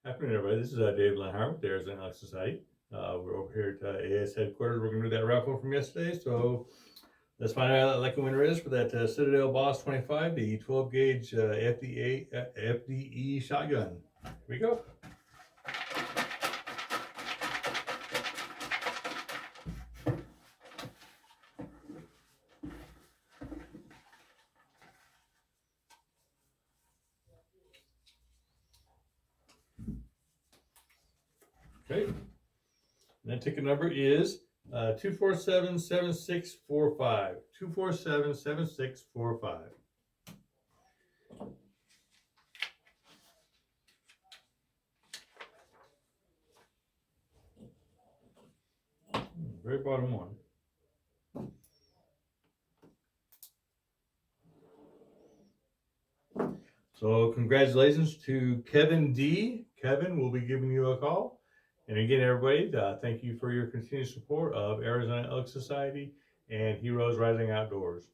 Afternoon, everybody. This is Dave Lenhart with the AES and HRO Society. We're over here at AES headquarters. We're going to do that raffle from yesterday. So let's find out what the winner is for that Citadel Boss25, the 12 gauge FDE shotgun. Here we go. Okay. And that ticket number is 2477645. 2477645. Very bottom one. So congratulations to Kevin D. Kevin will be giving you a call. And again, everybody, thank you for your continued support of Arizona Elk Society and Heroes Rising Outdoors.